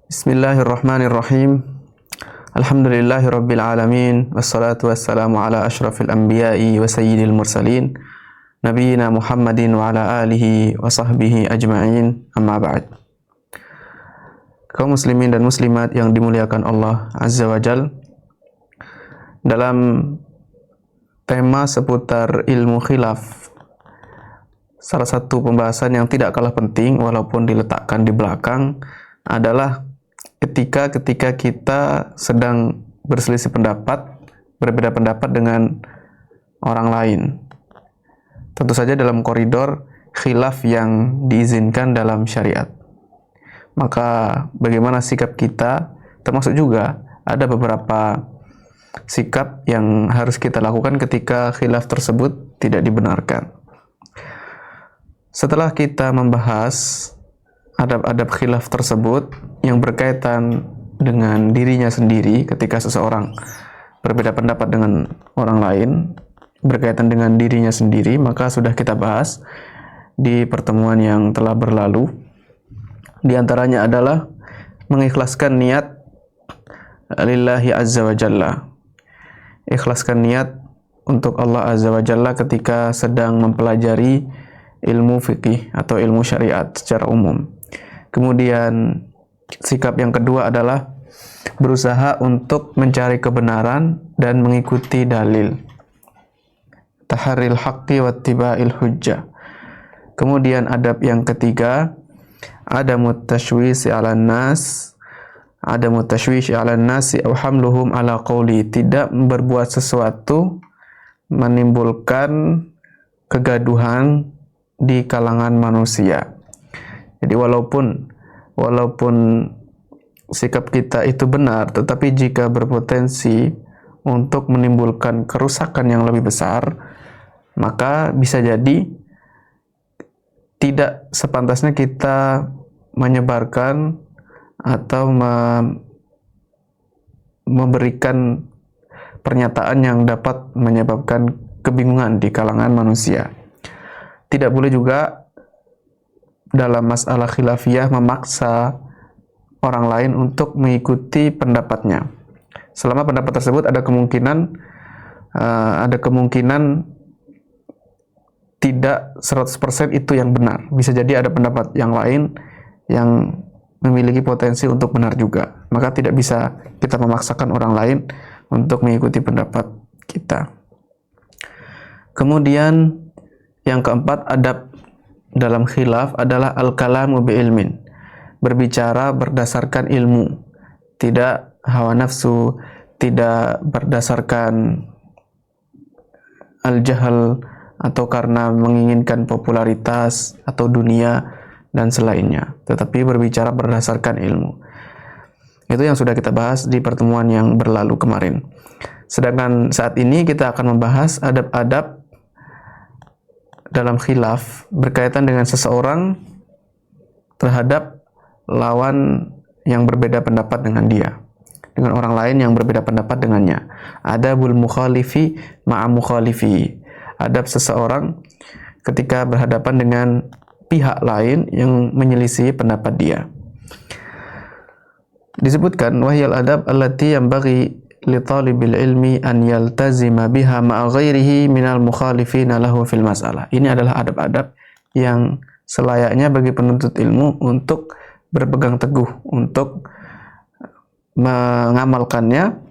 Bismillahirrahmanirrahim. Alhamdulillahirabbil alamin wassalatu wassalamu ala asyrafil anbiya'i wa sayyidil mursalin nabiyina Muhammadin wa ala alihi wa sahbihi ajma'in. Amma ba'd. Kaum muslimin dan muslimat yang dimuliakan Allah Azza wa Jal, dalam tema seputar ilmu khilaf, salah satu pembahasan yang tidak kalah penting walaupun diletakkan di belakang adalah ketika kita sedang berselisih pendapat, berbeda pendapat dengan orang lain. Tentu saja dalam koridor khilaf yang diizinkan dalam syariat. Maka bagaimana sikap kita, termasuk juga ada beberapa sikap yang harus kita lakukan ketika khilaf tersebut tidak dibenarkan. Setelah kita membahas adab-adab khilaf tersebut yang berkaitan dengan dirinya sendiri, ketika seseorang berbeda pendapat dengan orang lain berkaitan dengan dirinya sendiri, maka sudah kita bahas di pertemuan yang telah berlalu. Di antaranya adalah mengikhlaskan niat lillahi azza wa jalla. Ikhlaskan niat untuk Allah azza wa jalla ketika sedang mempelajari ilmu fikih atau ilmu syariat secara umum. Kemudian sikap yang kedua adalah berusaha untuk mencari kebenaran dan mengikuti dalil. Taharril haqqi wattiba'il hujjah. Kemudian adab yang ketiga, adamut tashwishi 'alan nas, adamut tashwishi 'alan nasi aw hamluhum 'ala qawli, tidak berbuat sesuatu menimbulkan kegaduhan di kalangan manusia. Jadi walaupun sikap kita itu benar, tetapi jika berpotensi untuk menimbulkan kerusakan yang lebih besar, maka bisa jadi tidak sepantasnya kita menyebarkan atau memberikan pernyataan yang dapat menyebabkan kebingungan di kalangan manusia. Tidak boleh juga dalam masalah khilafiyah memaksa orang lain untuk mengikuti pendapatnya. Selama pendapat tersebut ada kemungkinan tidak 100% itu yang benar. Bisa jadi ada pendapat yang lain yang memiliki potensi untuk benar juga. Maka tidak bisa kita memaksakan orang lain untuk mengikuti pendapat kita. Kemudian yang keempat, adab dalam khilaf adalah al-kalamu bi'ilmin, berbicara berdasarkan ilmu, tidak hawa nafsu, tidak berdasarkan al-jahal atau karena menginginkan popularitas atau dunia dan selainnya, tetapi berbicara berdasarkan ilmu. Itu yang sudah kita bahas di pertemuan yang berlalu kemarin. Sedangkan saat ini kita akan membahas adab-adab dalam khilaf berkaitan dengan seseorang terhadap lawan yang berbeda pendapat dengan dia, dengan orang lain yang berbeda pendapat dengannya. Adabul mukhalifi ma'a mukhalifi, adab seseorang ketika berhadapan dengan pihak lain yang menyelisih pendapat dia. Disebutkan wahyal adab allati yanbaghi li talibil ilmi an yaltazima biha ma'a ghairihi minal mukhalifina lahu fil mas'alah. Ini adalah adab-adab yang selayaknya bagi penuntut ilmu untuk berpegang teguh, untuk mengamalkannya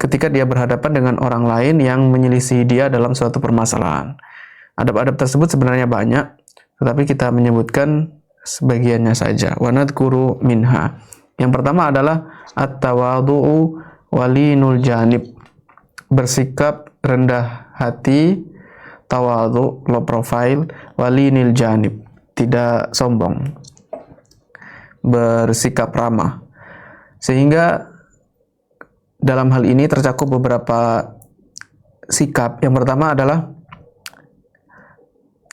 ketika dia berhadapan dengan orang lain yang menyelisih dia dalam suatu permasalahan. Adab-adab tersebut sebenarnya banyak, tetapi kita menyebutkan sebagiannya saja. Wa nadhkuru minha. Yang pertama adalah at-tawadhu'u walinul janib, bersikap rendah hati, tawadhu, low profile, walinil janib, tidak sombong, bersikap ramah. Sehingga dalam hal ini tercakup beberapa sikap. Yang pertama adalah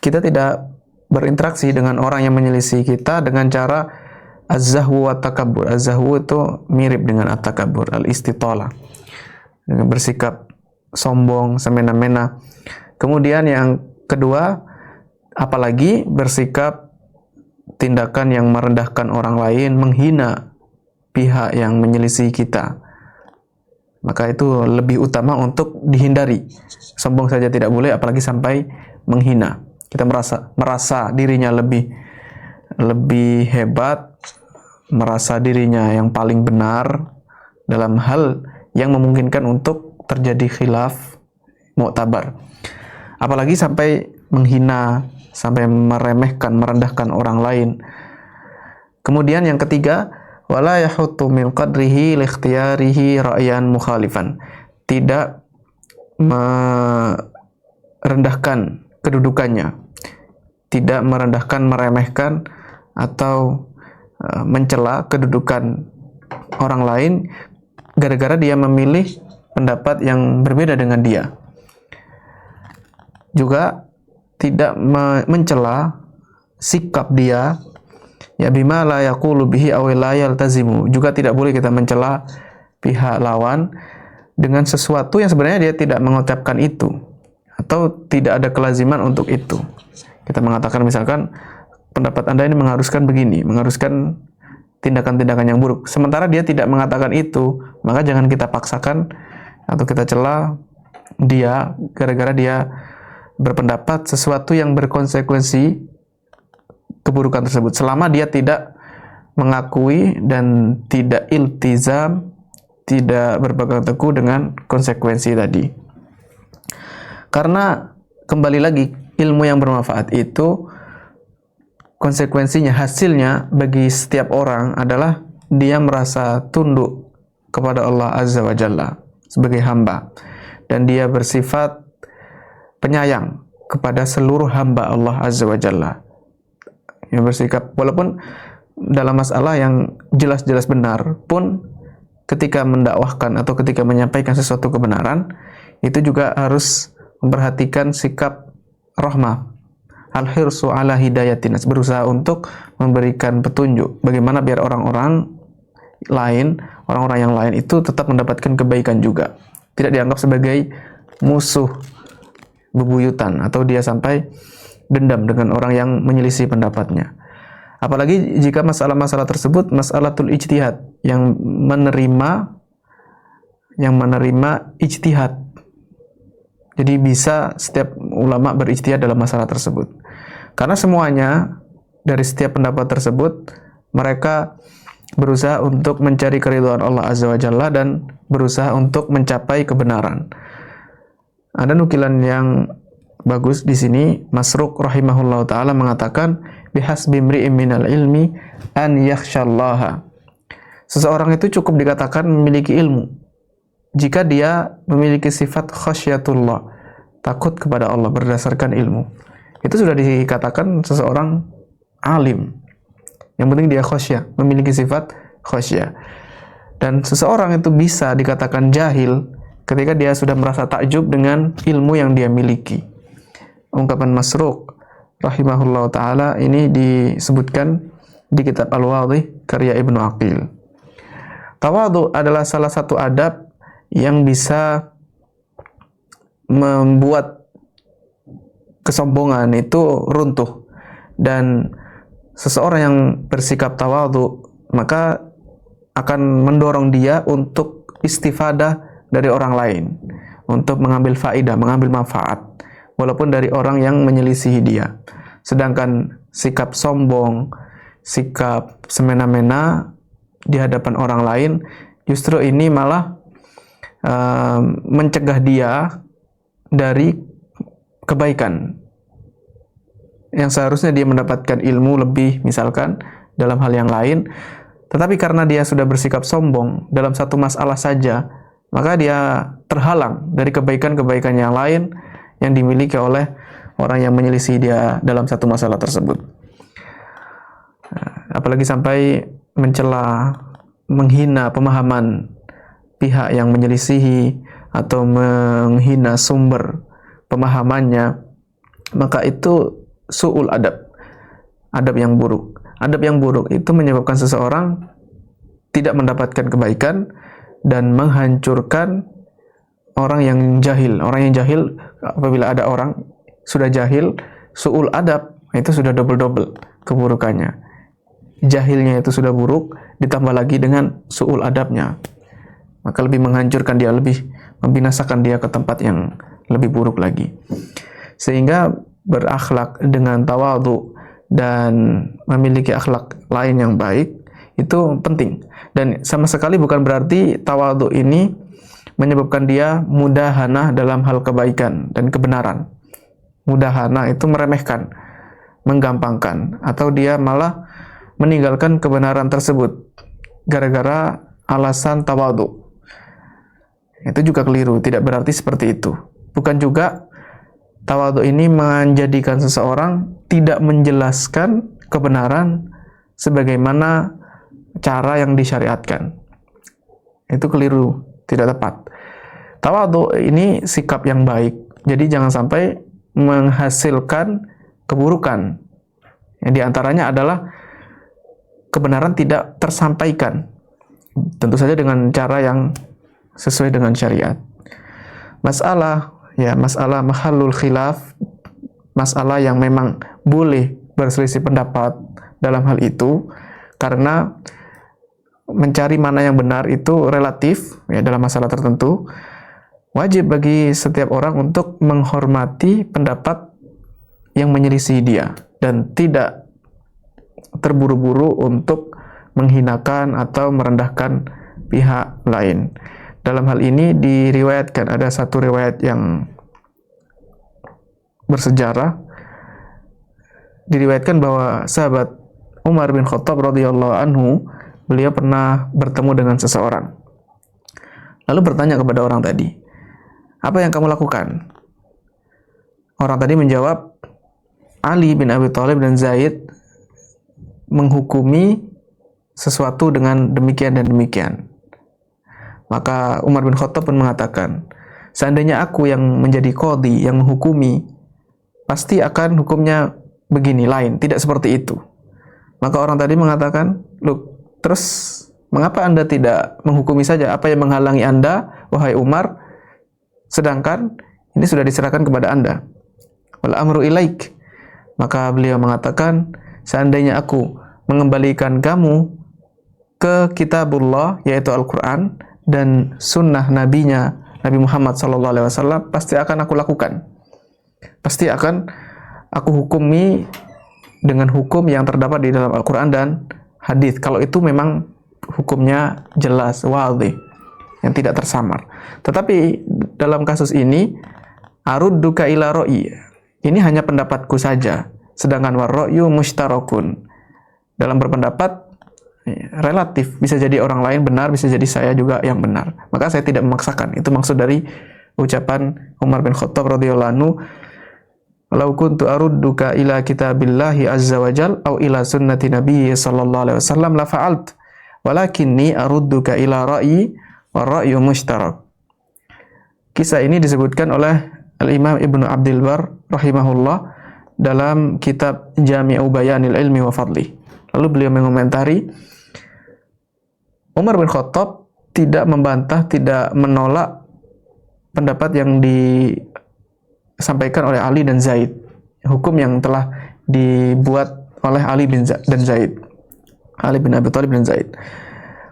kita tidak berinteraksi dengan orang yang menyelisih kita dengan cara az-zahwu wa takabbur. Az-zahwu itu mirip dengan at-takabbur, al-istitalah, dengan bersikap sombong, semena-mena. Kemudian yang kedua, apalagi bersikap tindakan yang merendahkan orang lain, menghina pihak yang menyelisih kita, maka itu lebih utama untuk dihindari. Sombong saja tidak boleh, apalagi sampai menghina. Kita merasa dirinya lebih hebat, merasa dirinya yang paling benar dalam hal yang memungkinkan untuk terjadi khilaf mu'tabar. Apalagi sampai menghina, sampai meremehkan, merendahkan orang lain. Kemudian yang ketiga, wala yahuttu min qadrihi li ikhtiyarihi ra'yan mukhalifan. Tidak merendahkan kedudukannya, tidak merendahkan, meremehkan atau mencela kedudukan orang lain gara-gara dia memilih pendapat yang berbeda dengan dia. Juga tidak mencela sikap dia, ya bima la yaqulu bihi aw la yaltazimu. Juga tidak boleh kita mencela pihak lawan dengan sesuatu yang sebenarnya dia tidak mengucapkan itu atau tidak ada kelaziman untuk itu. Kita mengatakan misalkan pendapat Anda ini mengharuskan begini, mengharuskan tindakan-tindakan yang buruk. Sementara dia tidak mengatakan itu, maka jangan kita paksakan atau kita cela dia gara-gara dia berpendapat sesuatu yang berkonsekuensi keburukan tersebut. Selama dia tidak mengakui dan tidak iltizam, tidak berpegang teguh dengan konsekuensi tadi. Karena kembali lagi, ilmu yang bermanfaat itu konsekuensinya, hasilnya bagi setiap orang adalah dia merasa tunduk kepada Allah Azza wa Jalla sebagai hamba, dan dia bersifat penyayang kepada seluruh hamba Allah Azza wa Jalla, yang bersikap walaupun dalam masalah yang jelas-jelas benar pun, ketika mendakwahkan atau ketika menyampaikan sesuatu kebenaran, itu juga harus memperhatikan sikap rahmah, al-hirsu ala hidayatin, berusaha untuk memberikan petunjuk bagaimana biar orang-orang yang lain itu tetap mendapatkan kebaikan juga, tidak dianggap sebagai musuh bebuyutan atau dia sampai dendam dengan orang yang menyelisih pendapatnya. Apalagi jika masalah-masalah tersebut masalatul ijtihad, yang menerima ijtihad. Jadi bisa setiap ulama berijtihad dalam masalah tersebut. Karena semuanya dari setiap pendapat tersebut mereka berusaha untuk mencari keridhaan Allah Azza wa Jalla dan berusaha untuk mencapai kebenaran. Ada nukilan yang bagus di sini. Masruq rahimahullah taala mengatakan, bihasbi imri'in minal ilmi an yakhshallaha. Seseorang itu cukup dikatakan memiliki ilmu jika dia memiliki sifat khasyatullah, takut kepada Allah berdasarkan ilmu. Itu sudah dikatakan seseorang alim. Yang penting dia khasyah, memiliki sifat khasyah. Dan seseorang itu bisa dikatakan jahil ketika dia sudah merasa takjub dengan ilmu yang dia miliki. Ungkapan Masruq rahimahullah ta'ala ini disebutkan di kitab Al-Wadih karya Ibnu Aqil. Tawadhu adalah salah satu adab yang bisa membuat kesombongan itu runtuh, dan seseorang yang bersikap tawadhu maka akan mendorong dia untuk istifadah dari orang lain, untuk mengambil faidah, mengambil manfaat walaupun dari orang yang menyelisihi dia. Sedangkan sikap sombong, sikap semena-mena di hadapan orang lain, justru ini malah mencegah dia dari kebaikan yang seharusnya dia mendapatkan ilmu lebih misalkan dalam hal yang lain, tetapi karena dia sudah bersikap sombong dalam satu masalah saja, maka dia terhalang dari kebaikan-kebaikan yang lain yang dimiliki oleh orang yang menyelisih dia dalam satu masalah tersebut. Apalagi sampai mencela, menghina pemahaman pihak yang menyelisihi atau menghina sumber pemahamannya, maka itu su'ul adab, adab yang buruk. Adab yang buruk itu menyebabkan seseorang tidak mendapatkan kebaikan dan menghancurkan orang yang jahil. Orang yang jahil, apabila ada orang sudah jahil, su'ul adab, itu sudah double-double. keburukannya. Jahilnya itu sudah buruk, ditambah lagi dengan su'ul adabnya, maka lebih menghancurkan dia, lebih membinasakan dia ke tempat yang lebih buruk lagi. Sehingga berakhlak dengan tawadhu dan memiliki akhlak lain yang baik itu penting. Dan sama sekali bukan berarti tawadhu ini menyebabkan dia mudahana dalam hal kebaikan dan kebenaran. Mudahana itu meremehkan, menggampangkan, atau dia malah meninggalkan kebenaran tersebut gara-gara alasan tawadhu. Itu juga keliru, tidak berarti seperti itu. Bukan juga tawadhu ini menjadikan seseorang tidak menjelaskan kebenaran sebagaimana cara yang disyariatkan. Itu keliru, tidak tepat. Tawadhu ini sikap yang baik, jadi jangan sampai menghasilkan keburukan. Yang diantaranya adalah kebenaran tidak tersampaikan, tentu saja dengan cara yang sesuai dengan syariat. Masalah mahallul khilaf, masalah yang memang boleh berselisih pendapat dalam hal itu, karena mencari mana yang benar itu relatif ya dalam masalah tertentu. Wajib bagi setiap orang untuk menghormati pendapat yang menyelisih dia dan tidak terburu-buru untuk menghinakan atau merendahkan pihak lain. Dalam hal ini diriwayatkan, ada satu riwayat yang bersejarah, diriwayatkan bahwa sahabat Umar bin Khattab radhiyallahu anhu, beliau pernah bertemu dengan seseorang. Lalu bertanya kepada orang tadi, "Apa yang kamu lakukan?" Orang tadi menjawab, "Ali bin Abi Thalib dan Zaid menghukumi sesuatu dengan demikian dan demikian." Maka Umar bin Khattab pun mengatakan, "Seandainya aku yang menjadi qadhi, yang menghukumi, pasti akan hukumnya begini, lain, tidak seperti itu." Maka orang tadi mengatakan, "Loh, terus mengapa Anda tidak menghukumi saja? Apa yang menghalangi Anda, wahai Umar? Sedangkan ini sudah diserahkan kepada Anda. Wal amru ilaik." Maka beliau mengatakan, "Seandainya aku mengembalikan kamu ke kitabullah, yaitu Al-Quran, dan sunnah nabinya, Nabi Muhammad SAW, pasti akan aku lakukan. Pasti akan aku hukumi dengan hukum yang terdapat di dalam Al-Quran dan hadis, kalau itu memang hukumnya jelas, wadhih, yang tidak tersamar. Tetapi dalam kasus ini, arudduka ila ra'i, ini hanya pendapatku saja, sedangkan warra'yu mushtarakun, dalam berpendapat relatif, bisa jadi orang lain benar, bisa jadi saya juga yang benar, maka saya tidak memaksakan." Itu maksud dari ucapan Umar bin Khattab radhiyallahu anhu, "Lau kuntu arudduka ila kitabillahi azza wa jal au ila sunnati nabiyyi sallallahu alaihi wasallam la fa'alt, walakinni arudduka ila ra'yi wa ra'yu mushtarak." Kisah ini disebutkan oleh Al-Imam Ibnu Abdul Bar rahimahullah dalam kitab Jami'u Bayanil Ilmi wa Fadli. Lalu beliau mengomentari, Umar bin Khattab tidak membantah, tidak menolak pendapat yang disampaikan oleh Ali dan Zaid, hukum yang telah dibuat oleh Ali dan Zaid, Ali bin Abi Thalib dan Zaid.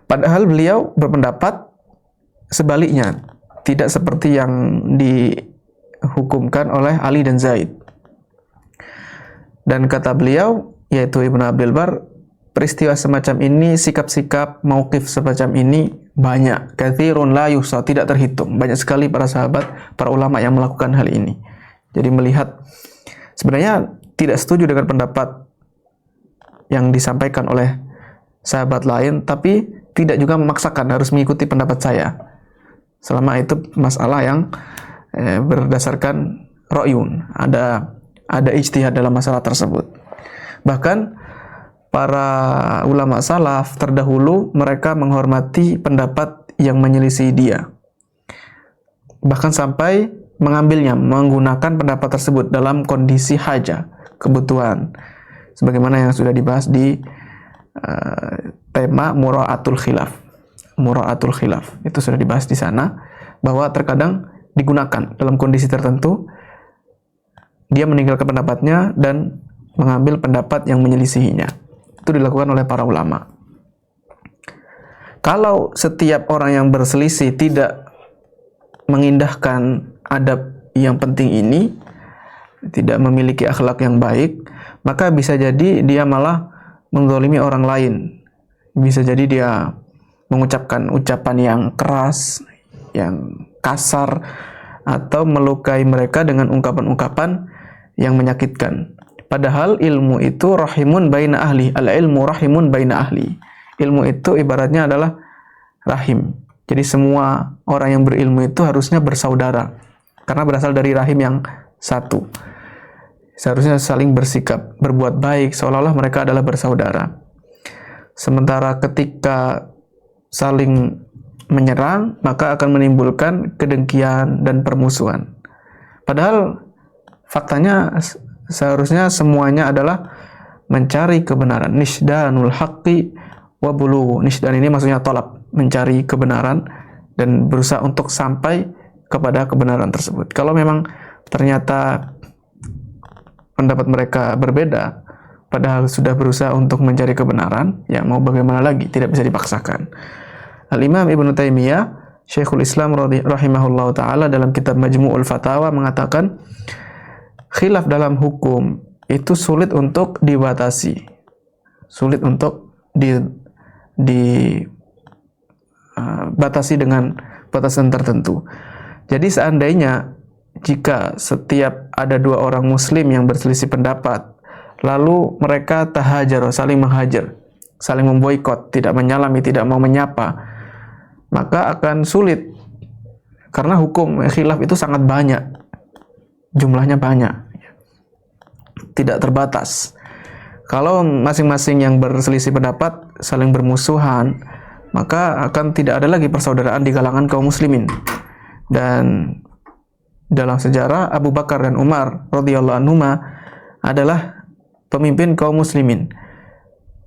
Padahal beliau berpendapat sebaliknya, tidak seperti yang dihukumkan oleh Ali dan Zaid. Dan kata beliau, yaitu Ibnu Abdul Bar, peristiwa semacam ini, sikap-sikap mauqif semacam ini banyak, katsirun la yuhsa, tidak terhitung. Banyak sekali para sahabat, para ulama yang melakukan hal ini. Jadi melihat sebenarnya tidak setuju dengan pendapat yang disampaikan oleh sahabat lain, tapi tidak juga memaksakan harus mengikuti pendapat saya, selama itu masalah yang berdasarkan ra'yun, ada ijtihad dalam masalah tersebut. Bahkan para ulama salaf terdahulu, mereka menghormati pendapat yang menyelisih dia, bahkan sampai mengambilnya, menggunakan pendapat tersebut dalam kondisi haja, kebutuhan, sebagaimana yang sudah dibahas di tema mura'atul khilaf. Mura'atul khilaf itu sudah dibahas di sana, bahwa terkadang digunakan dalam kondisi tertentu, dia meninggalkan pendapatnya dan mengambil pendapat yang menyelisihinya. Itu dilakukan oleh para ulama. Kalau setiap orang yang berselisih tidak mengindahkan adab yang penting ini, tidak memiliki akhlak yang baik, maka bisa jadi dia malah menzalimi orang lain. Bisa jadi dia mengucapkan ucapan yang keras, yang kasar, atau melukai mereka dengan ungkapan-ungkapan yang menyakitkan. Padahal ilmu itu rahimun baina ahli. Al-ilmu rahimun baina ahli. Ilmu itu ibaratnya adalah rahim. Jadi semua orang yang berilmu itu harusnya bersaudara, karena berasal dari rahim yang satu. Seharusnya saling bersikap, berbuat baik, seolah-olah mereka adalah bersaudara. Sementara ketika saling menyerang, maka akan menimbulkan kedengkian dan permusuhan. Padahal faktanya seharusnya semuanya adalah mencari kebenaran. Nisdanul haqqi wa bulughu. Nisdan ini maksudnya talab, mencari kebenaran dan berusaha untuk sampai kepada kebenaran tersebut. Kalau memang ternyata pendapat mereka berbeda, padahal sudah berusaha untuk mencari kebenaran, ya mau bagaimana lagi, tidak bisa dipaksakan. Al-Imam Ibnu Taimiyah, Syekhul Islam rahimahullah ta'ala, dalam kitab Majmu'ul Fatawa mengatakan, khilaf dalam hukum itu sulit untuk dibatasi, sulit untuk dibatasi dengan batasan tertentu. Jadi seandainya jika setiap ada dua orang muslim yang berselisih pendapat, lalu mereka tahajar, saling menghajar, saling memboikot, tidak menyalami, tidak mau menyapa, maka akan sulit, karena hukum khilaf itu sangat banyak, jumlahnya banyak, tidak terbatas. Kalau masing-masing yang berselisih pendapat saling bermusuhan, maka akan tidak ada lagi persaudaraan di kalangan kaum muslimin. Dan dalam sejarah, Abu Bakar dan Umar radhiyallahu anhuma adalah pemimpin kaum muslimin.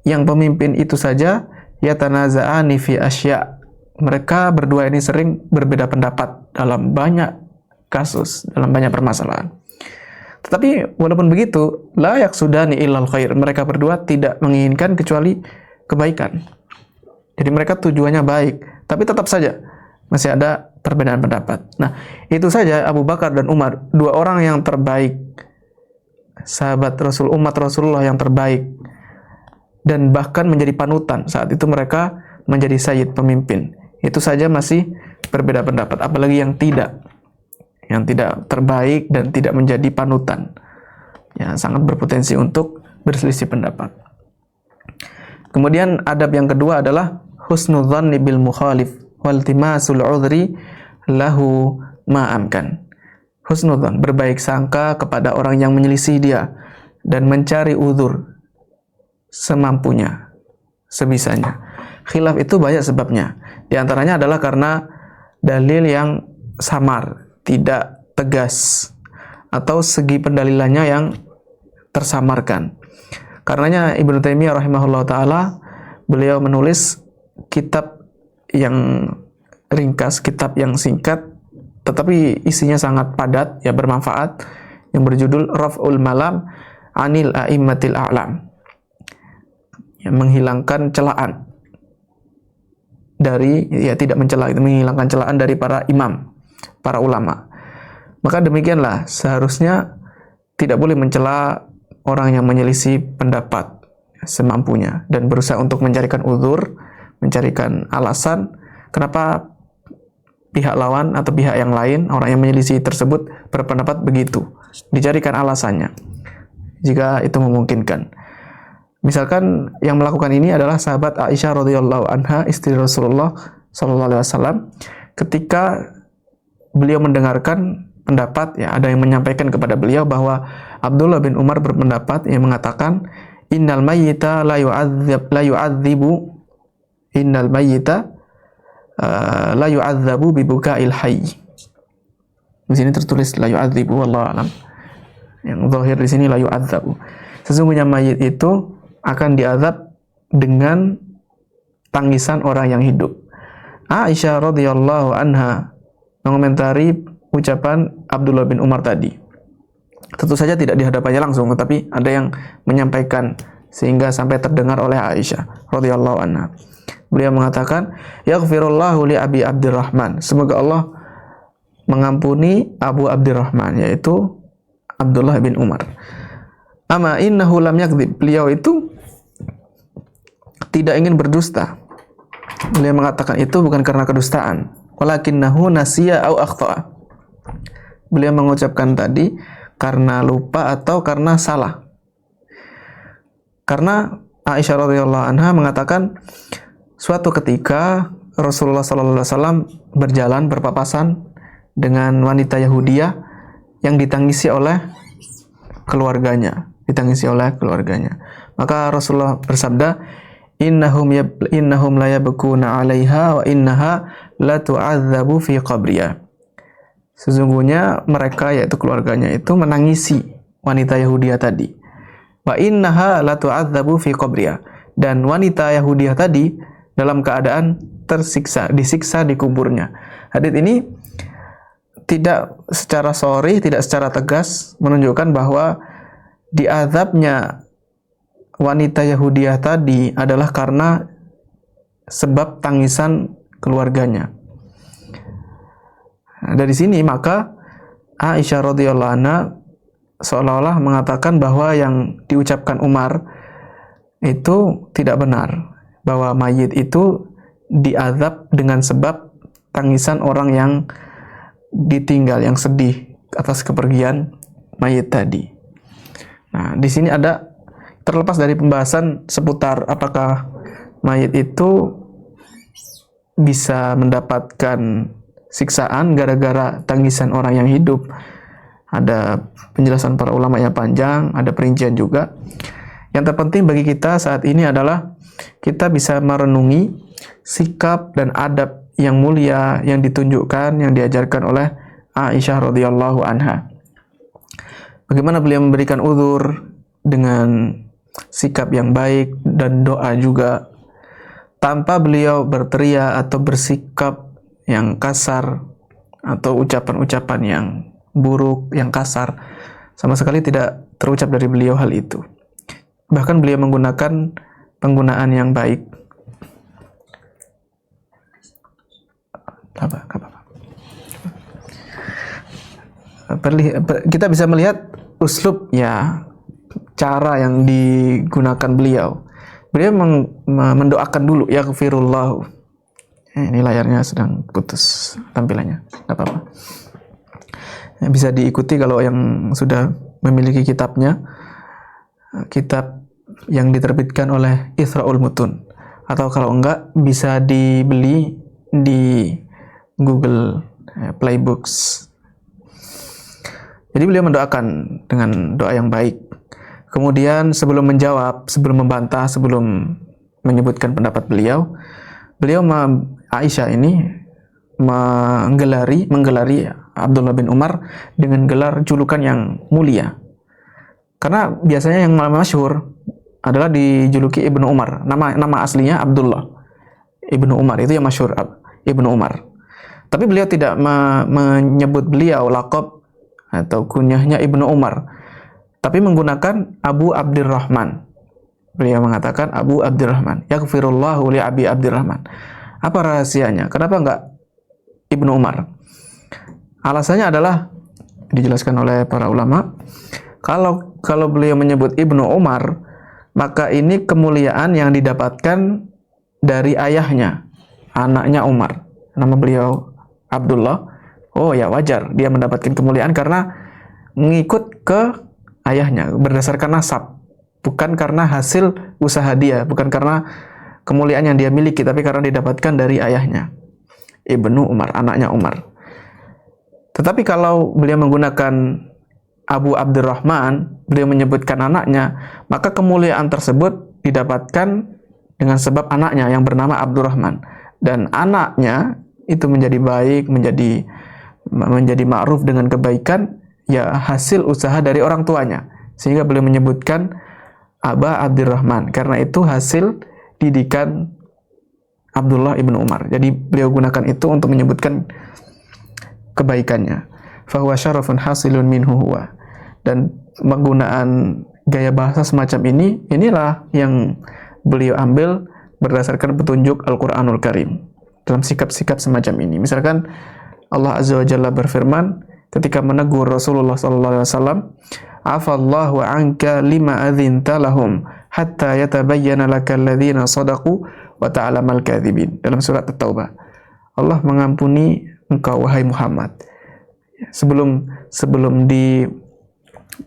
Yang pemimpin itu saja yatanaza'ani fi asya'. Mereka berdua ini sering berbeda pendapat dalam banyak kasus, dalam banyak permasalahan. Tetapi walaupun begitu, la yaqsudani illal khair. Mereka berdua tidak menginginkan kecuali kebaikan. Jadi mereka tujuannya baik, tapi tetap saja masih ada perbedaan pendapat. Nah, itu saja Abu Bakar dan Umar, dua orang yang terbaik, sahabat Rasul, umat Rasulullah yang terbaik, dan bahkan menjadi panutan. Saat itu mereka menjadi sayyid, pemimpin. Itu saja masih berbeda pendapat, apalagi yang tidak terbaik dan tidak menjadi panutan, ya sangat berpotensi untuk berselisih pendapat. Kemudian adab yang kedua adalah husnudzanni bil mukhalif waltimasul udhri lahu ma'amkan. Husnudzan, berbaik sangka kepada orang yang menyelisih dia dan mencari uzur semampunya, sebisanya. Khilaf itu banyak sebabnya. Di antaranya adalah karena dalil yang samar, tidak tegas, atau segi pendalilannya yang tersamarkan. Karenanya Ibnu Taimiyah rahimahullah ta'ala, beliau menulis kitab yang ringkas, kitab yang singkat, tetapi isinya sangat padat, ya bermanfaat, yang berjudul Raf'ul Malam Anil A'immatil A'lam, yang menghilangkan celaan dari, ya tidak mencela, itu menghilangkan celaan dari para imam, para ulama. Maka demikianlah seharusnya tidak boleh mencela orang yang menyelisih pendapat semampunya dan berusaha untuk mencarikan uzur, mencarikan alasan kenapa pihak lawan atau pihak yang lain, orang yang menyelisih tersebut berpendapat begitu. Dicarikan alasannya jika itu memungkinkan. Misalkan yang melakukan ini adalah sahabat Aisyah radhiyallahu anha, istri Rasulullah sallallahu alaihi wasallam. Ketika beliau mendengarkan pendapat, ya ada yang menyampaikan kepada beliau bahwa Abdullah bin Umar berpendapat yang mengatakan innal mayyita la yu'adzibu innal mayyita la yu'adzabu bi buka'il hayy. Di sini tertulis la yu'adzibu, wallahu alam. Yang zahir di sini la yu'adzabu. Sesungguhnya mayit itu akan diazab dengan tangisan orang yang hidup. Aisyah radhiyallahu anha mengomentari ucapan Abdullah bin Umar tadi. tentu saja tidak di hadapannya langsung, tetapi ada yang menyampaikan sehingga sampai terdengar oleh Aisyah radhiyallahu anha. Beliau mengatakan, yaghfirullahu li Abi Abdurrahman, semoga Allah mengampuni Abu Abdurrahman, yaitu Abdullah bin Umar. Ama innahu lam yakdzib, beliau itu tidak ingin berdusta. Beliau mengatakan itu bukan karena kedustaan, walakinnahu nasiya au akhta'a. Beliau mengucapkan tadi karena lupa atau karena salah. Karena Aisyah radhiyallahu anha mengatakan suatu ketika Rasulullah sallallahu alaihi wasallam berjalan berpapasan dengan wanita Yahudiyah yang ditangisi oleh keluarganya. Maka Rasulullah bersabda, innahum la yabkuna 'alaiha wa innaha la tu'adzabu fi qabriha. Sesungguhnya mereka, yaitu keluarganya itu, menangisi wanita Yahudiyah tadi. Wa innaha la tu'adzabu fi qabriha, dan wanita Yahudiyah tadi dalam keadaan disiksa di kuburnya. Hadits ini tidak secara sharih, tidak secara tegas menunjukkan bahwa diazabnya wanita Yahudiyah tadi adalah karena sebab tangisan keluarganya. Nah, dari sini maka Aisyah radhiyallahu anha seolah-olah mengatakan bahwa yang diucapkan Umar itu tidak benar, bahwa mayit itu diazab dengan sebab tangisan orang yang ditinggal, yang sedih atas kepergian mayit tadi. Nah, di sini ada, terlepas dari pembahasan seputar apakah mayit itu bisa mendapatkan siksaan gara-gara tangisan orang yang hidup, ada penjelasan para ulama yang panjang, ada perincian juga. Yang terpenting bagi kita saat ini adalah kita bisa merenungi sikap dan adab yang mulia yang ditunjukkan, yang diajarkan oleh Aisyah radhiyallahu anha. Bagaimana beliau memberikan uzur dengan sikap yang baik dan doa juga, tanpa beliau berteriak atau bersikap yang kasar atau ucapan-ucapan yang buruk, yang kasar. Sama sekali tidak terucap dari beliau hal itu. Bahkan beliau menggunakan penggunaan yang baik. Kita bisa melihat uslub, ya, cara yang digunakan beliau. Beliau mendoakan dulu, yaghfirullahu. Ini layarnya sedang putus tampilannya, tidak apa-apa. Bisa diikuti kalau yang sudah memiliki kitabnya, kitab yang diterbitkan oleh Ithraul Mutun, atau kalau enggak bisa dibeli di Google Play Books. Jadi beliau mendoakan dengan doa yang baik. Kemudian sebelum menjawab, sebelum membantah, sebelum menyebutkan pendapat beliau Aisyah ini menggelari Abdullah bin Umar dengan gelar julukan yang mulia. Karena biasanya yang masyhur adalah dijuluki Ibnu Umar. Nama aslinya Abdullah Ibnu Umar, itu yang masyhur, Ibnu Umar. Tapi beliau tidak menyebut beliau laqab atau kunyahnya Ibnu Umar, tapi menggunakan Abu Abdurrahman. Beliau mengatakan Abu Abdurrahman, yaghfirullahu li Abi Abdurrahman. Apa rahasianya? Kenapa enggak Ibnu Umar? Alasannya adalah dijelaskan oleh para ulama, kalau beliau menyebut Ibnu Umar, maka ini kemuliaan yang didapatkan dari ayahnya, anaknya Umar. Nama beliau Abdullah. Oh ya, wajar dia mendapatkan kemuliaan karena mengikut ke ayahnya berdasarkan nasab, bukan karena hasil usaha dia, bukan karena kemuliaan yang dia miliki, tapi karena didapatkan dari ayahnya, Ibnu Umar, anaknya Umar. Tetapi kalau beliau menggunakan Abu Abdurrahman, beliau menyebutkan anaknya, maka kemuliaan tersebut didapatkan dengan sebab anaknya yang bernama Abdurrahman, dan anaknya itu menjadi baik, menjadi ma'ruf dengan kebaikan, ya hasil usaha dari orang tuanya, sehingga beliau menyebutkan Aba Abdurrahman, karena itu hasil didikan Abdullah ibnu Umar. Jadi beliau gunakan itu untuk menyebutkan kebaikannya. Fahuwa syarafun hasilun minhu huwa. Dan penggunaan gaya bahasa semacam ini, inilah yang beliau ambil berdasarkan petunjuk Al-Quranul Karim dalam sikap-sikap semacam ini. Misalkan Allah Azza wa Jalla berfirman ketika menegur Rasulullah SAW, "Afallahu anka lima adzinta lahum hatta yatabayyana lakal ladzina shadaqu wa ta'lamal kadzibin." Dalam surat At-Taubah. Allah mengampuni engkau wahai Muhammad. Sebelum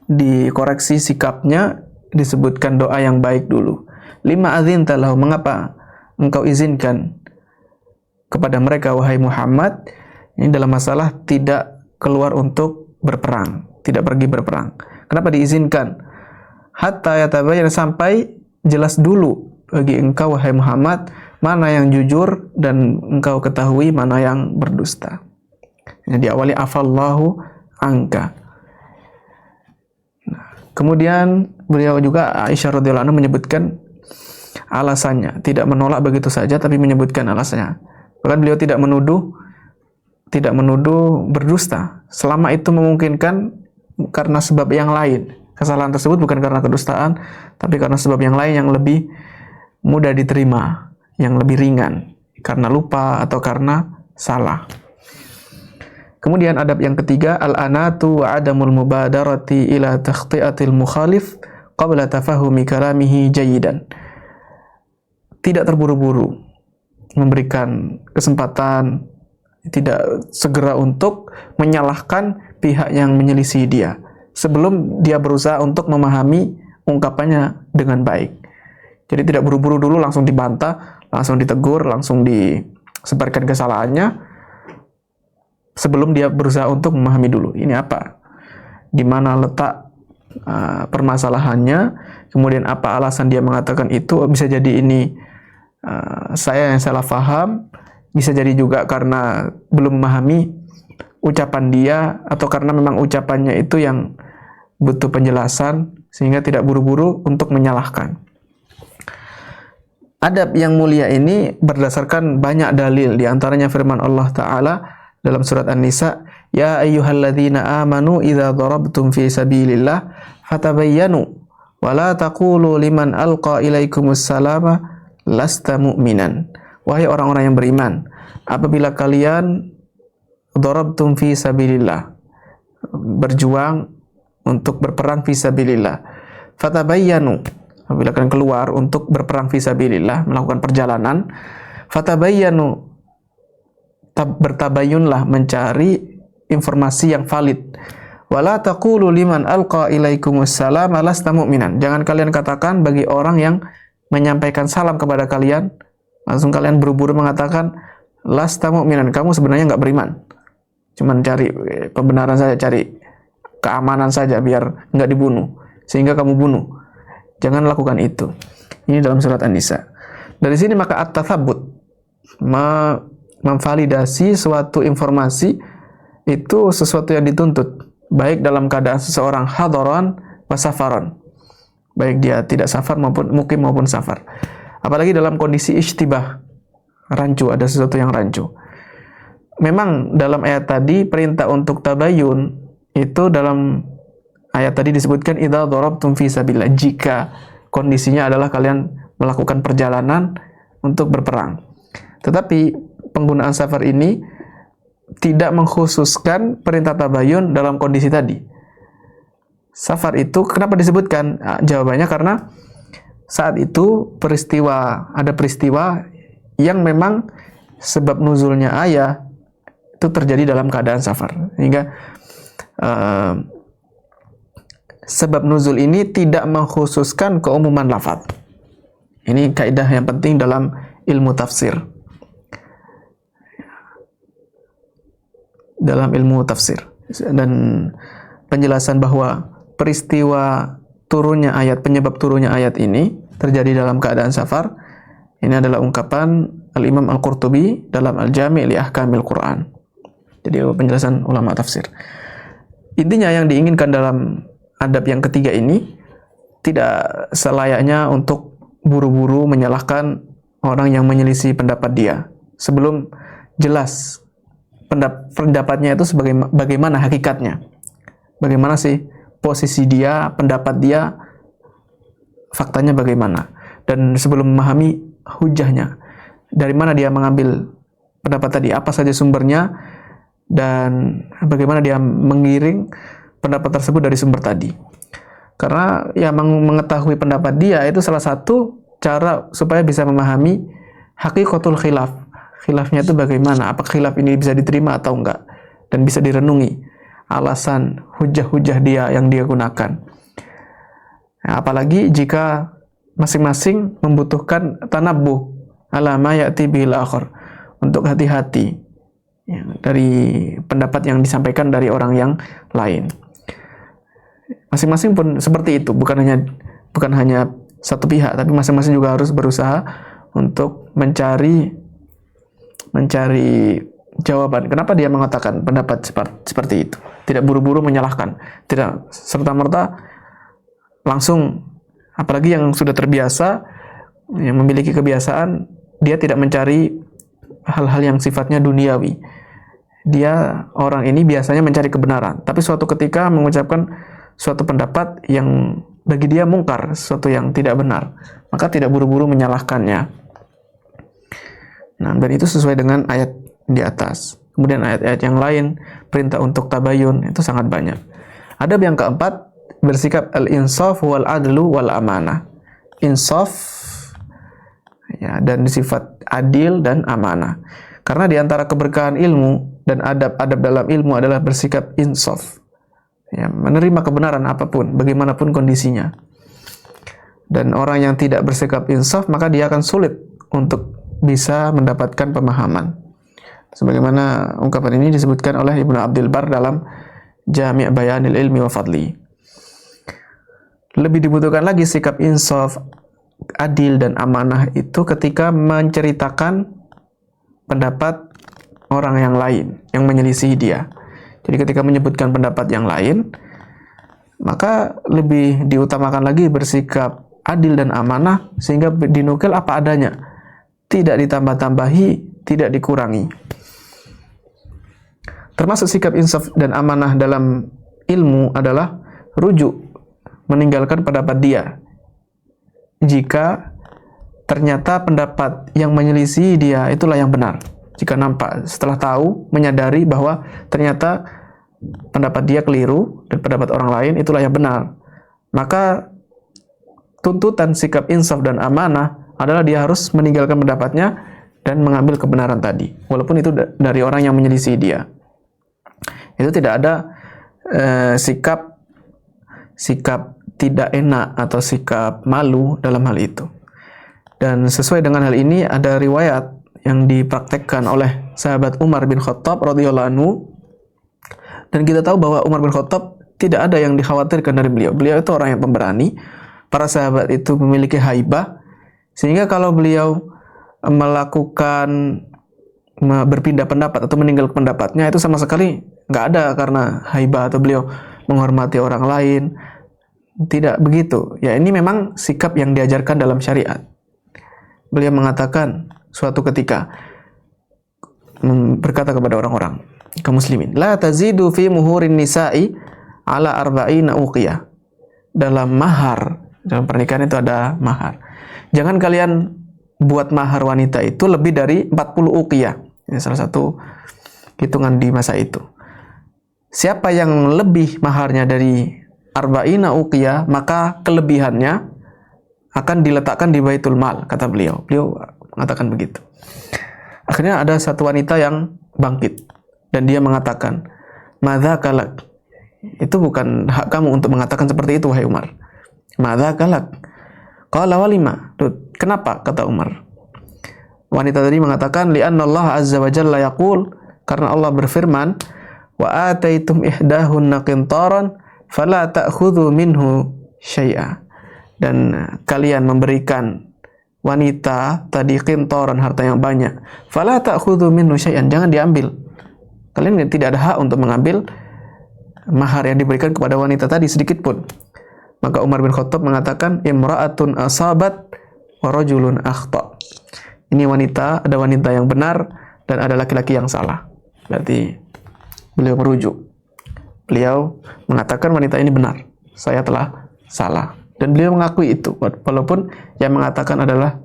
dikoreksi sikapnya, disebutkan doa yang baik dulu. Lima adzinta lahum, mengapa engkau izinkan kepada mereka wahai Muhammad? Ini dalam masalah tidak keluar untuk berperang, tidak pergi berperang. Kenapa diizinkan? Hatta yatabayyana, sampai jelas dulu bagi engkau wahai Muhammad mana yang jujur dan engkau ketahui mana yang berdusta. Jadi diawali afallahu anka. Kemudian beliau juga, Aisyah radhiyallahu anha, menyebutkan alasannya, tidak menolak begitu saja tapi menyebutkan alasannya. Bahkan beliau tidak menuduh berdusta selama itu memungkinkan karena sebab yang lain. Kesalahan tersebut bukan karena kedustaan tapi karena sebab yang lain yang lebih mudah diterima, yang lebih ringan, karena lupa atau karena salah. Kemudian adab yang ketiga, al-anatu wa adamul mubadarati ila takhti'atil mukhalif qabla tafahumi kalamihi jayidan. Tidak terburu-buru memberikan kesempatan, tidak segera untuk menyalahkan pihak yang menyelisih dia sebelum dia berusaha untuk memahami ungkapannya dengan baik. Jadi tidak buru-buru dulu langsung dibantah, langsung ditegur, langsung disebarkan kesalahannya sebelum dia berusaha untuk memahami dulu ini apa, di mana letak permasalahannya, kemudian apa alasan dia mengatakan itu. Bisa jadi ini saya yang salah paham, bisa jadi juga karena belum memahami ucapan dia, atau karena memang ucapannya itu yang butuh penjelasan sehingga tidak buru-buru untuk menyalahkan. Adab yang mulia ini berdasarkan banyak dalil, di antaranya firman Allah Ta'ala dalam surat An-Nisa, "Ya ayyuhalladzina amanu idza darabtum fi sabilillah fatabayyanu wa la taqulu liman alqa ilaikumus salama lasta mu'minan." Wahai orang-orang yang beriman, apabila kalian darabtum fi sabilillah, berjuang untuk berperang fi sabilillah, fatabayyanu, apabila kalian keluar untuk berperang fi sabilillah, melakukan perjalanan, fatabayyanu, bertabayunlah, mencari informasi yang valid. Wala taqulu liman alqa ilaikumus salam lasta mu'minan. Jangan kalian katakan bagi orang yang menyampaikan salam kepada kalian, langsung kalian buru-buru mengatakan lasta mu'minan, kamu sebenarnya nggak beriman, cuman cari pembenaran saja, cari keamanan saja biar nggak dibunuh sehingga kamu bunuh. Jangan lakukan itu. Ini dalam surat An-Nisa. Dari sini maka at-tatsabbut, memvalidasi suatu informasi itu sesuatu yang dituntut, baik dalam keadaan seseorang hadaran wa safaran, baik dia tidak safar maupun mukim maupun safar. Apalagi dalam kondisi ishtibah, rancu, ada sesuatu yang rancu. Memang dalam ayat tadi perintah untuk tabayun itu, dalam ayat tadi disebutkan idza darabtum fi sabilillah, jika kondisinya adalah kalian melakukan perjalanan untuk berperang. Tetapi penggunaan safar ini tidak mengkhususkan perintah tabayun dalam kondisi tadi. Safar itu kenapa disebutkan? Nah, jawabannya karena saat itu ada peristiwa yang memang sebab nuzulnya ayat itu terjadi dalam keadaan safar, sehingga sebab nuzul ini tidak mengkhususkan keumuman lafaz. Ini kaidah yang penting dalam ilmu tafsir. Dalam ilmu tafsir, dan penjelasan bahwa peristiwa turunnya ayat, penyebab turunnya ayat ini terjadi dalam keadaan safar, ini adalah ungkapan Al-Imam Al-Qurtubi dalam Al-Jami' li Ahkamil Quran. Jadi penjelasan ulama tafsir. Intinya yang diinginkan dalam adab yang ketiga ini, tidak selayaknya untuk buru-buru menyalahkan orang yang menyelisih pendapat dia sebelum jelas pendapatnya itu bagaimana hakikatnya, bagaimana sih posisi dia, pendapat dia, faktanya bagaimana. Dan sebelum memahami hujahnya, dari mana dia mengambil pendapat tadi, apa saja sumbernya, dan bagaimana dia mengiring pendapat tersebut dari sumber tadi. Karena ya mengetahui pendapat dia itu salah satu cara supaya bisa memahami hakikatul khilaf. Khilafnya itu bagaimana, apakah khilaf ini bisa diterima atau enggak, dan bisa direnungi alasan hujah-hujah dia yang dia gunakan. Nah, apalagi jika masing-masing membutuhkan tanabbuh ala ma ya'ti bil akhar, untuk hati-hati ya, dari pendapat yang disampaikan dari orang yang lain. Masing-masing pun seperti itu, bukan hanya satu pihak, tapi masing-masing juga harus berusaha untuk mencari jawaban. Kenapa dia mengatakan pendapat seperti itu? Tidak buru-buru menyalahkan, tidak serta-merta langsung, apalagi yang sudah terbiasa, yang memiliki kebiasaan, dia tidak mencari hal-hal yang sifatnya duniawi. Dia, orang ini biasanya mencari kebenaran, tapi suatu ketika mengucapkan suatu pendapat yang bagi dia mungkar, sesuatu yang tidak benar, maka tidak buru-buru menyalahkannya. Nah, dan itu sesuai dengan ayat di atas. Kemudian ayat-ayat yang lain, perintah untuk tabayun, itu sangat banyak. Adab yang keempat, bersikap al-insaf wal adlu wal amanah. Insaf ya, dan sifat adil dan amanah. Karena di antara keberkahan ilmu dan adab-adab dalam ilmu adalah bersikap insaf. Ya, menerima kebenaran apapun, bagaimanapun kondisinya. Dan orang yang tidak bersikap insaf, maka dia akan sulit untuk bisa mendapatkan pemahaman. Sebagaimana ungkapan ini disebutkan oleh Ibnu Abdul Bar dalam Jami' Bayanil Ilmi wa Fadli. Lebih dibutuhkan lagi sikap insaf, adil dan amanah itu ketika menceritakan pendapat orang yang lain yang menyelisih dia. Jadi ketika menyebutkan pendapat yang lain, maka lebih diutamakan lagi bersikap adil dan amanah sehingga dinukil apa adanya, tidak ditambah-tambahi, tidak dikurangi. Termasuk sikap insaf dan amanah dalam ilmu adalah rujuk, meninggalkan pendapat dia jika ternyata pendapat yang menyelisih dia itulah yang benar. Jika nampak, setelah tahu, menyadari bahwa ternyata pendapat dia keliru dan pendapat orang lain itulah yang benar, maka tuntutan sikap insaf dan amanah adalah dia harus meninggalkan pendapatnya dan mengambil kebenaran tadi, walaupun itu dari orang yang menyelisih dia. Itu tidak ada sikap tidak enak atau sikap malu dalam hal itu. Dan sesuai dengan hal ini ada riwayat yang dipraktekkan oleh sahabat Umar bin Khattab radhiyallahu anhu, dan kita tahu bahwa Umar bin Khattab tidak ada yang dikhawatirkan dari beliau. Beliau itu orang yang pemberani. Para sahabat itu memiliki haibah, sehingga kalau beliau melakukan berpindah pendapat atau meninggalkan pendapatnya itu sama sekali nggak ada karena haibah atau beliau menghormati orang lain. Tidak begitu. Ya, ini memang sikap yang diajarkan dalam syariat. Beliau mengatakan suatu ketika berkata kepada orang-orang kaum muslimin, la tazidu fi muhurin nisa'i ala arba'ina uqiyah. Dalam mahar, dalam pernikahan itu ada mahar. Jangan kalian buat mahar wanita itu lebih dari 40 uqiyah. Ini salah satu hitungan di masa itu. Siapa yang lebih maharnya dari arba'ina uqiyah, maka kelebihannya akan diletakkan di Baitul Mal, kata beliau. Beliau mengatakan begitu. Akhirnya ada satu wanita yang bangkit dan dia mengatakan, "Madza kalak?" Itu bukan hak kamu untuk mengatakan seperti itu, wahai Umar. "Madza kalak?" Qala walima. Kenapa? Kata Umar. Wanita tadi mengatakan, "Li'anna Allah azza wa jalla yaqul," karena Allah berfirman, "Wa ataitum ihdahunna qintaran fala ta'khudhu minhu syai'a." Dan kalian memberikan wanita tadi qintaran, harta yang banyak. Fala ta'khudhu minhu syai'an, jangan diambil. Kalian tidak ada hak untuk mengambil mahar yang diberikan kepada wanita tadi sedikit pun. Maka Umar bin Khattab mengatakan, imra'atun asabat wa rajulun akhta. Ini wanita, ada wanita yang benar dan ada laki-laki yang salah. Berarti beliau merujuk. Beliau mengatakan wanita ini benar saya telah salah. Dan beliau mengakui itu, walaupun yang mengatakan adalah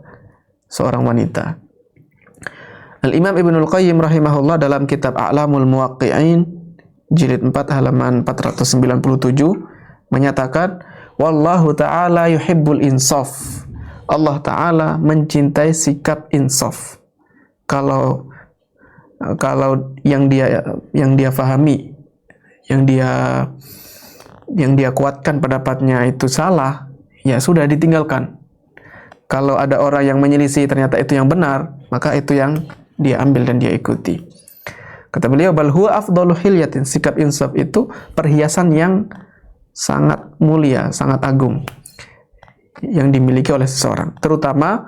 seorang wanita. Al-Imam Ibnul Qayyim rahimahullah dalam kitab A'lamul Muwaqqi'in jilid 4 halaman 497 menyatakan, wallahu ta'ala yuhibbul insaf. Allah ta'ala mencintai sikap insaf. Kalau yang dia fahami, yang dia kuatkan pendapatnya itu salah, ya sudah ditinggalkan. Kalau ada orang yang menyelisih ternyata itu yang benar, maka itu yang dia ambil dan dia ikuti. Kata beliau, bal huwa afdalu hilyatin, sikap insaf itu perhiasan yang sangat mulia, sangat agung yang dimiliki oleh seseorang, terutama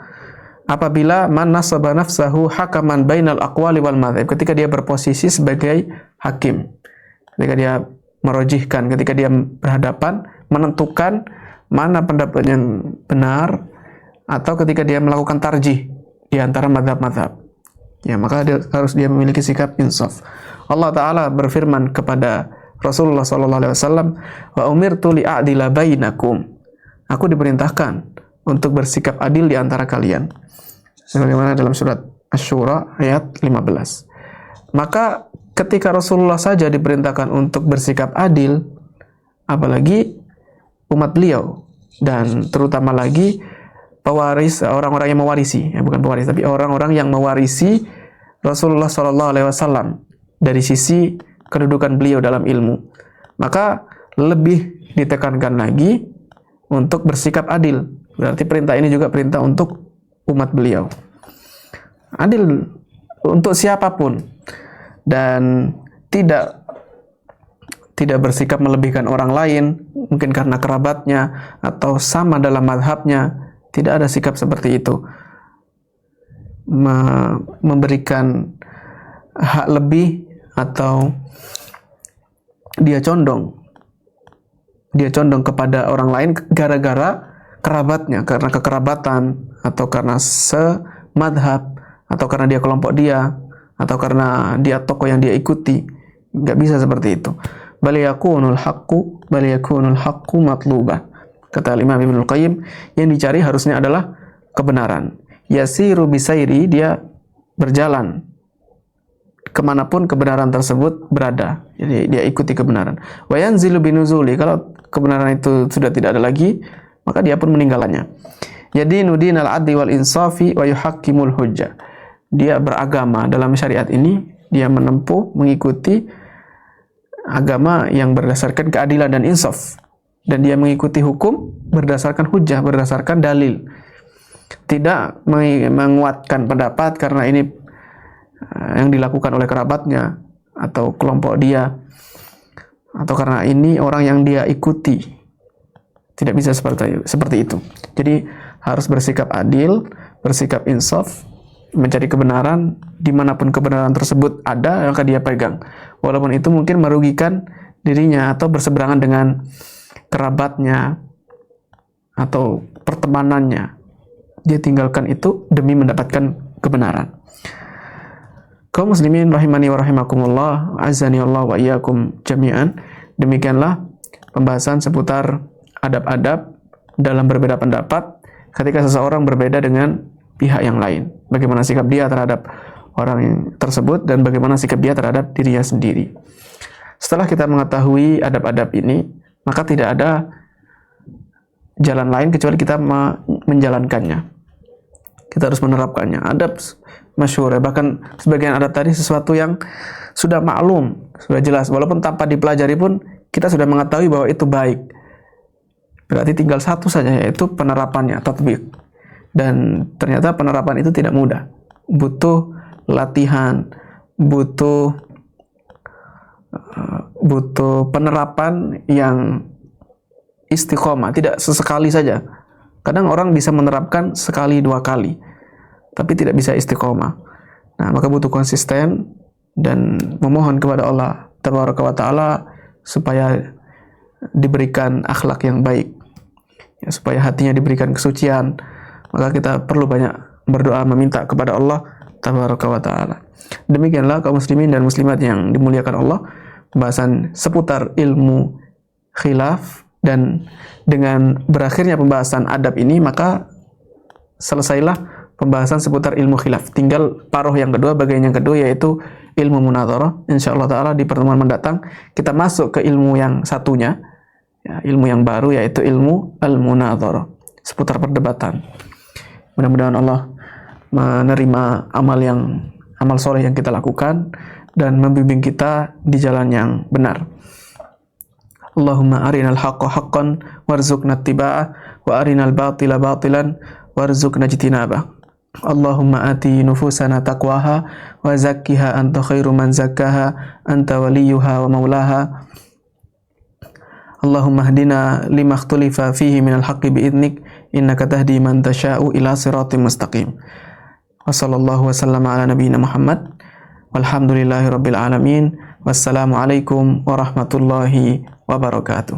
apabila man nasaba nafsahu hakaman bainal aqwali wal madhhab, ketika dia berposisi sebagai hakim, ketika dia merojihkan, ketika dia berhadapan menentukan mana pendapat yang benar, atau ketika dia melakukan tarjih di antara madhab-madhab, ya maka dia memiliki sikap insaf. Allah Ta'ala berfirman kepada Rasulullah SAW, wa umirtu li'adila bainakum, aku diperintahkan untuk bersikap adil di antara kalian, sebagaimana dalam surat Asy-Syura ayat 15. Maka ketika Rasulullah saja diperintahkan untuk bersikap adil, apalagi umat beliau, dan terutama lagi pewaris, orang-orang yang mewarisi, ya bukan pewaris, tapi orang-orang yang mewarisi Rasulullah SAW dari sisi kedudukan beliau dalam ilmu, maka lebih ditekankan lagi untuk bersikap adil. Berarti perintah ini juga perintah untuk umat beliau. Adil untuk siapapun, dan tidak bersikap melebihkan orang lain, mungkin karena kerabatnya atau sama dalam madhabnya. Tidak ada sikap seperti itu. Memberikan hak lebih, atau dia condong kepada orang lain gara-gara kerabatnya, karena kekerabatan, atau karena semadhab, atau karena dia kelompok dia, atau karena dia tokoh yang dia ikuti. Nggak bisa seperti itu. Bal yakunul haqqu matlubah. Kata Imam Ibnul Qayyim, yang dicari harusnya adalah kebenaran. Yasiru bisairi, dia berjalan kemanapun kebenaran tersebut berada, jadi dia ikuti kebenaran. Wa yanzilu binuzuli, kalau kebenaran itu sudah tidak ada lagi, maka dia pun meninggalannya. Jadi nudinal adli wal insafi wa yuhakkimul hujjah. Dia beragama dalam syariat ini, dia mengikuti agama yang berdasarkan keadilan dan insaf, dan dia mengikuti hukum berdasarkan hujjah, berdasarkan dalil. Tidak menguatkan pendapat karena ini yang dilakukan oleh kerabatnya atau kelompok dia, atau karena ini orang yang dia ikuti. Tidak bisa seperti itu. Jadi harus bersikap adil, bersikap insaf, mencari kebenaran dimanapun kebenaran tersebut ada, maka dia pegang, walaupun itu mungkin merugikan dirinya atau berseberangan dengan kerabatnya atau pertemanannya. Dia tinggalkan itu demi mendapatkan kebenaran. Kaum muslimin rahimani wa rahimakumullah, azani Allah wa iyyakum jami'an. Demikianlah pembahasan seputar adab-adab dalam berbeda pendapat ketika seseorang berbeda dengan pihak yang lain. Bagaimana sikap dia terhadap orang tersebut, dan bagaimana sikap dia terhadap dirinya sendiri. Setelah kita mengetahui adab-adab ini, maka tidak ada jalan lain kecuali kita menjalankannya. Kita harus menerapkannya. Adab masyhur, bahkan sebagian adab tadi sesuatu yang sudah maklum, sudah jelas, walaupun tanpa dipelajari pun kita sudah mengetahui bahwa itu baik. Berarti tinggal satu saja, yaitu penerapannya, tatbiq. Dan ternyata penerapan itu tidak mudah, butuh latihan, butuh penerapan yang istiqomah, tidak sesekali saja. Kadang orang bisa menerapkan sekali dua kali, tapi tidak bisa istiqomah. Nah, maka butuh konsisten dan memohon kepada Allah Tabaraka wa Ta'ala supaya diberikan akhlak yang baik, ya, supaya hatinya diberikan kesucian. Maka kita perlu banyak berdoa meminta kepada Allah Tabaraka wa Ta'ala. Demikianlah kaum muslimin dan muslimat yang dimuliakan Allah, pembahasan seputar ilmu khilaf Dan dengan berakhirnya pembahasan adab ini, maka selesailah pembahasan seputar ilmu khilaf. Tinggal paruh yang kedua, bagian yang kedua, yaitu ilmu munadharah. Insyaallah ta'ala di pertemuan mendatang kita masuk ke ilmu yang satunya, ya, ilmu yang baru, yaitu ilmu al-munadharah, seputar perdebatan. Mudah-mudahan Allah menerima amal soleh yang kita lakukan dan membimbing kita di jalan yang benar. Allahumma arinal haqqa haqqan warzuqna ittiba'ah wa arinal batila batilan warzuqna ijtinabah. Allahumma ati nufusana taqwaha wa zakkiha anta khairu man zakkaha anta waliyuha wa maulaha. Allahumma hdina lima ikhtulifa fihi minal haqqi bi'idnik innaka tahdi man tasha'u ila siratim mustaqim. Wa sallallahu wa sallama ala nabiyyina Muhammad walhamdulillahi rabbil alamin. Wassalamu alaikum warahmatullahi wabarakatuh.